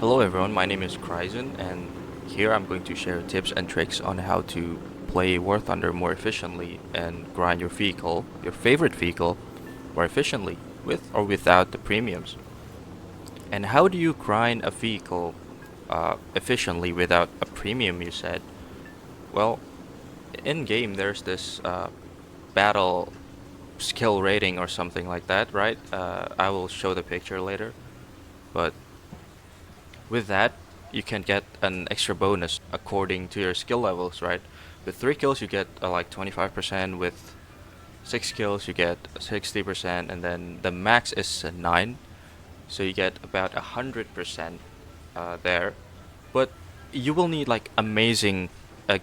Hello everyone, my name is Kryzen, and here I'm going to share tips and tricks on how to play War Thunder more efficiently and grind your vehicle, your favorite vehicle, more efficiently, with or without the premiums. And how do you grind a vehicle efficiently without a premium, you said? Well, in game there's this battle skill rating or something like that, right? I will show the picture later, but with that, you can get an extra bonus according to your skill levels, right? With 3 kills, you get like 25%. With 6 kills, you get 60%. And then the max is 9. So you get about 100% there. But you will need like amazing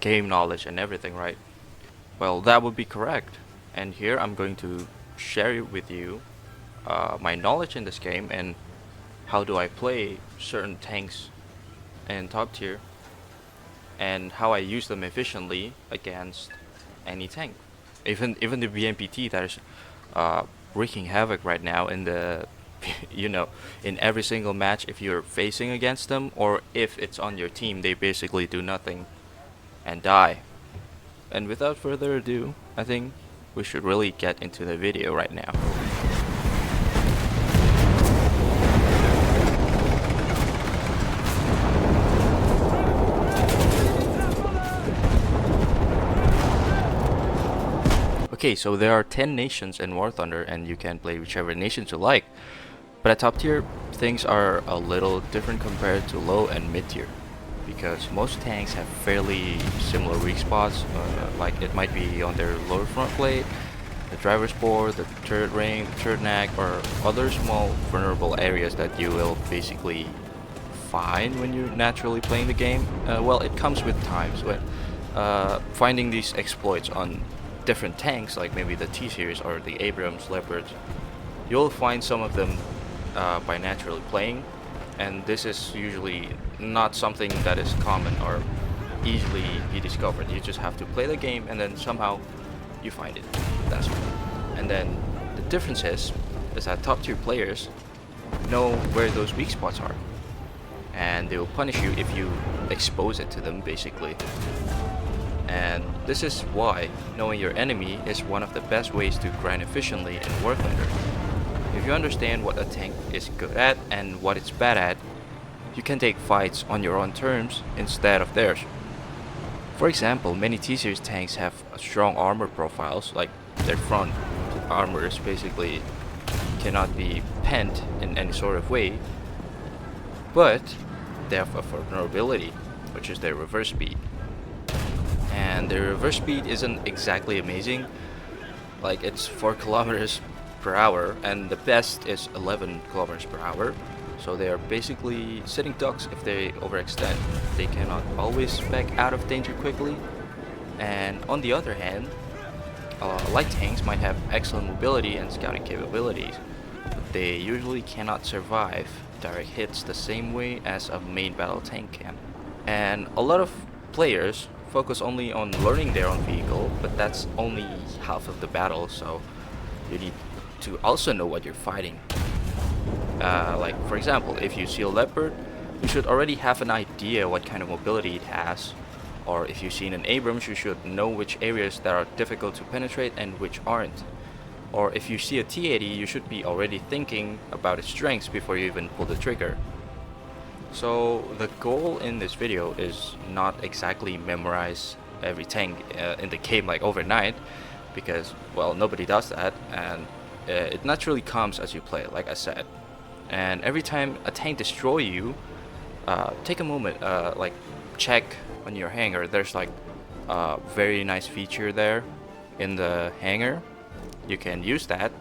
game knowledge and everything, right? Well, that would be correct. And here I'm going to share with you my knowledge in this game and how do I play certain tanks in top tier and how I use them efficiently against any tank. Even the BMPT that is wreaking havoc right now in the in every single match if you're facing against them or if it's on your team, they basically do nothing and die. And without further ado, I think we should really get into the video right now. Okay, so there are 10 nations in War Thunder and you can play whichever nations you like. But at top tier, things are a little different compared to low and mid tier. Because most tanks have fairly similar weak spots, like it might be on their lower front plate, the driver's board, the turret ring, the turret neck, or other small vulnerable areas that you will basically find when you're naturally playing the game. Well, it comes with time, so finding these exploits on different tanks, like maybe the T-Series or the Abrams Leopards, you'll find some of them by naturally playing, and this is usually not something that is common or easily be discovered. You just have to play the game and then somehow you find it. That's all. And then the difference is that top tier players know where those weak spots are, and they will punish you if you expose it to them, basically. And this is why knowing your enemy is one of the best ways to grind efficiently in War Thunder. If you understand what a tank is good at and what it's bad at, you can take fights on your own terms instead of theirs. For example, many T-Series tanks have strong armor profiles, like their front armors basically cannot be pent in any sort of way, but they have a vulnerability, which is their reverse speed. And their reverse speed isn't exactly amazing, like it's 4 kilometers per hour and the best is 11 kilometers per hour, so they are basically sitting ducks if they overextend. They cannot always back out of danger quickly, and on the other hand, light tanks might have excellent mobility and scouting capabilities, but they usually cannot survive direct hits the same way as a main battle tank can. And a lot of players focus only on learning their own vehicle, but that's only half of the battle, so you need to also know what you're fighting. Like for example, if you see a leopard, you should already have an idea what kind of mobility it has, or if you've seen an Abrams, you should know which areas that are difficult to penetrate and which aren't. Or if you see a T-80, you should be already thinking about its strengths before you even pull the trigger. So the goal in this video is not exactly memorize every tank in the game like overnight, because well, nobody does that, and it naturally comes as you play, like I said. And every time a tank destroy you, take a moment, like check on your hangar. There's like a very nice feature there in the hangar. You can use that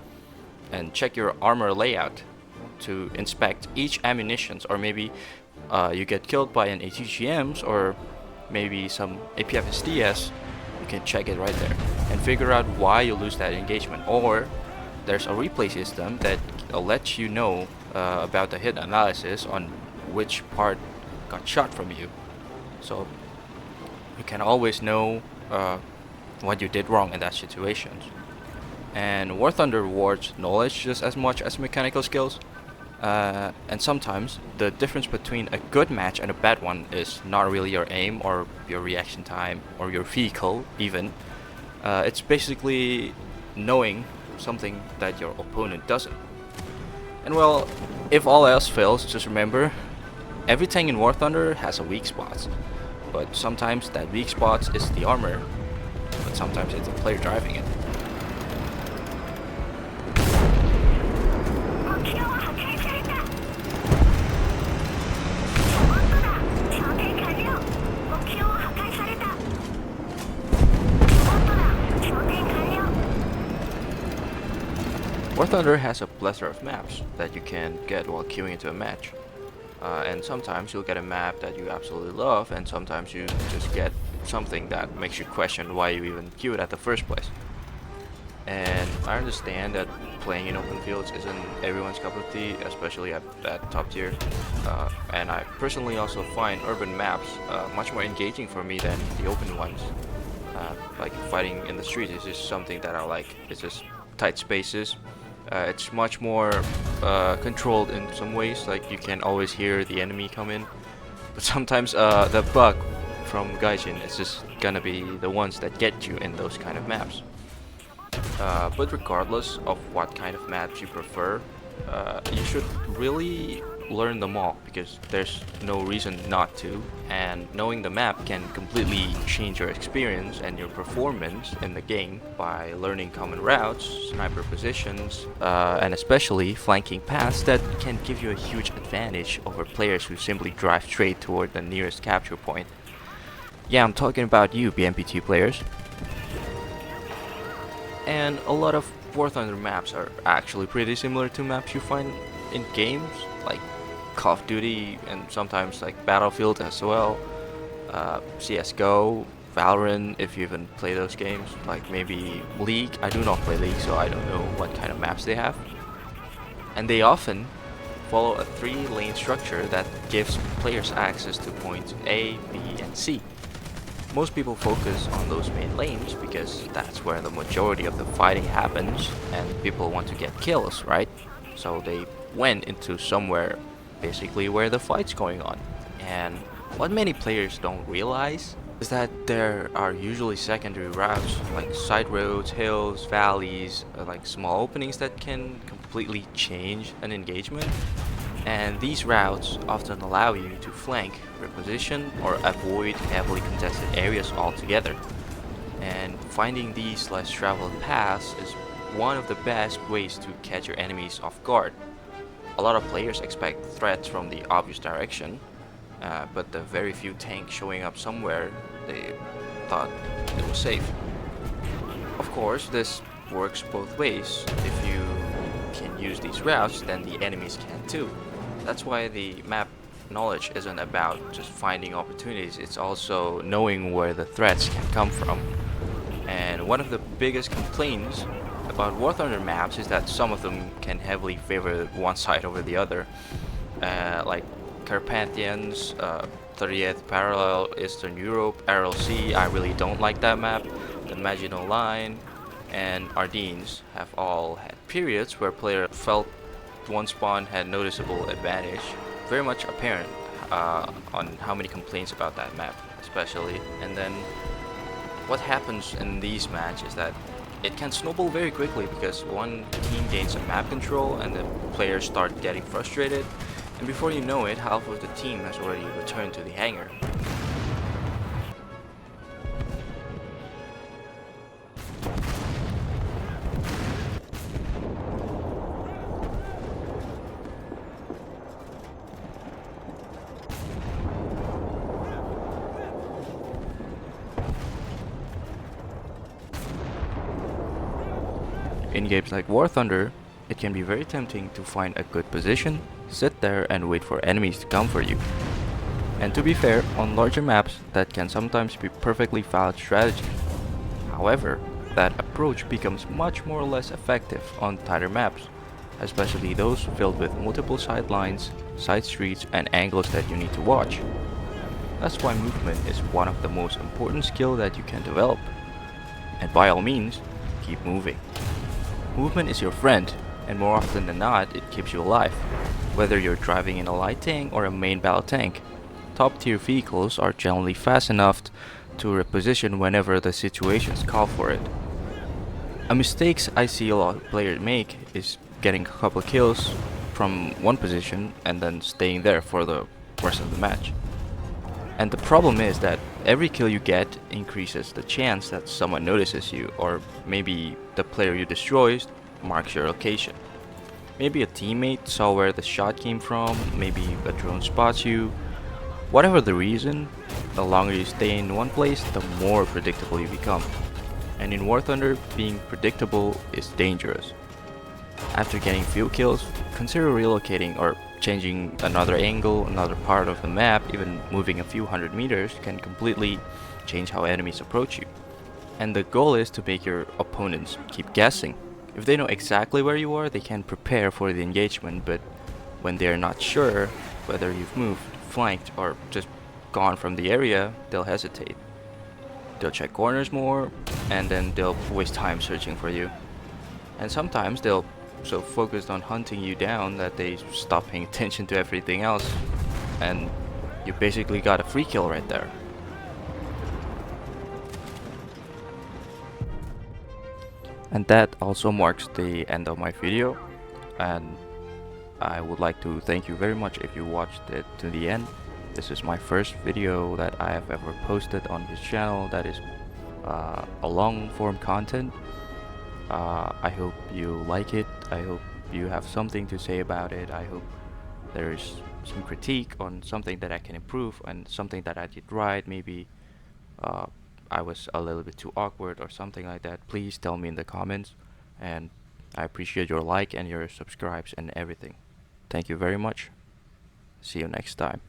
and check your armor layout to inspect each ammunitions, or maybe you get killed by an ATGMs or maybe some APFSDS, you can check it right there and figure out why you lose that engagement. Or there's a replay system that lets you know about the hit analysis on which part got shot from you, so you can always know what you did wrong in that situation. And War Thunder rewards knowledge just as much as mechanical skills. And sometimes the difference between a good match and a bad one is not really your aim or your reaction time or your vehicle even. It's basically knowing something that your opponent doesn't. And well, if all else fails, just remember, every tank in War Thunder has a weak spot. But sometimes that weak spot is the armor, but sometimes it's the player driving it. War Thunder has a plethora of maps that you can get while queuing into a match. And sometimes you'll get a map that you absolutely love, and sometimes you just get something that makes you question why you even queued at the first place. And I understand that playing in open fields isn't everyone's cup of tea, especially at top tier. And I personally also find urban maps much more engaging for me than the open ones. Like fighting in the streets is just something that I like. It's just tight spaces. It's much more controlled in some ways, like you can always hear the enemy come in. But sometimes the bug from Gaijin is just gonna be the ones that get you in those kind of maps. But regardless of what kind of maps you prefer, you should really learn them all, because there's no reason not to, and knowing the map can completely change your experience and your performance in the game by learning common routes, sniper positions, and especially flanking paths that can give you a huge advantage over players who simply drive straight toward the nearest capture point. Yeah, I'm talking about you, BMPT players. And a lot of War Thunder maps are actually pretty similar to maps you find in games like Call of Duty and sometimes like Battlefield as well, CSGO, Valorant if you even play those games, like maybe League. I do not play League, so I don't know what kind of maps they have. And they often follow a 3-lane structure that gives players access to points A, B, and C. Most people focus on those main lanes because that's where the majority of the fighting happens and people want to get kills, right? So they went into somewhere basically where the fight's going on. And what many players don't realize is that there are usually secondary routes like side roads, hills, valleys, like small openings that can completely change an engagement. And these routes often allow you to flank, reposition, or avoid heavily contested areas altogether. And finding these less traveled paths is one of the best ways to catch your enemies off guard. A lot of players expect threats from the obvious direction, but the very few tanks showing up somewhere they thought it was safe. Of course, this works both ways. If you can use these routes, then the enemies can too. That's why the map knowledge isn't about just finding opportunities, it's also knowing where the threats can come from. And one of the biggest complaints about War Thunder maps is that some of them can heavily favor one side over the other, like Carpathians, 30th Parallel, Eastern Europe, RLC. I really don't like that map. The Maginot Line and Ardennes have all had periods where player felt one spawn had noticeable advantage. Very much apparent on how many complaints about that map especially. And then what happens in these matches is that it can snowball very quickly because one team gains some map control and the players start getting frustrated, and before you know it, half of the team has already returned to the hangar. In games like War Thunder, it can be very tempting to find a good position, sit there and wait for enemies to come for you. And to be fair, on larger maps, that can sometimes be perfectly valid strategy. However, that approach becomes much more or less effective on tighter maps, especially those filled with multiple sidelines, side streets, and angles that you need to watch. That's why movement is one of the most important skills that you can develop. And by all means, keep moving. Movement is your friend, and more often than not, it keeps you alive. Whether you're driving in a light tank or a main battle tank, top tier vehicles are generally fast enough to reposition whenever the situations call for it. A mistake I see a lot of players make is getting a couple kills from one position and then staying there for the rest of the match. And the problem is that every kill you get increases the chance that someone notices you, or maybe the player you destroy marks your location. Maybe a teammate saw where the shot came from, maybe a drone spots you. Whatever the reason, the longer you stay in one place, the more predictable you become. And in War Thunder, being predictable is dangerous. After getting few kills, consider relocating or changing another angle, another part of the map. Even moving a few hundred meters can completely change how enemies approach you. And the goal is to make your opponents keep guessing. If they know exactly where you are, they can prepare for the engagement, but when they are not sure whether you've moved, flanked, or just gone from the area, they'll hesitate. They'll check corners more, and then they'll waste time searching for you. And sometimes they'll so focused on hunting you down that they stop paying attention to everything else, and you basically got a free kill right there. And that also marks the end of my video, and I would like to thank you very much if you watched it to the end. This is my first video that I have ever posted on this channel that is a long form content. I hope you like it. I hope you have something to say about it. I hope there's some critique on something that I can improve and something that I did right. Maybe I was a little bit too awkward or something like that. Please tell me in the comments, and I appreciate your like and your subscribes and everything. Thank you very much. See you next time.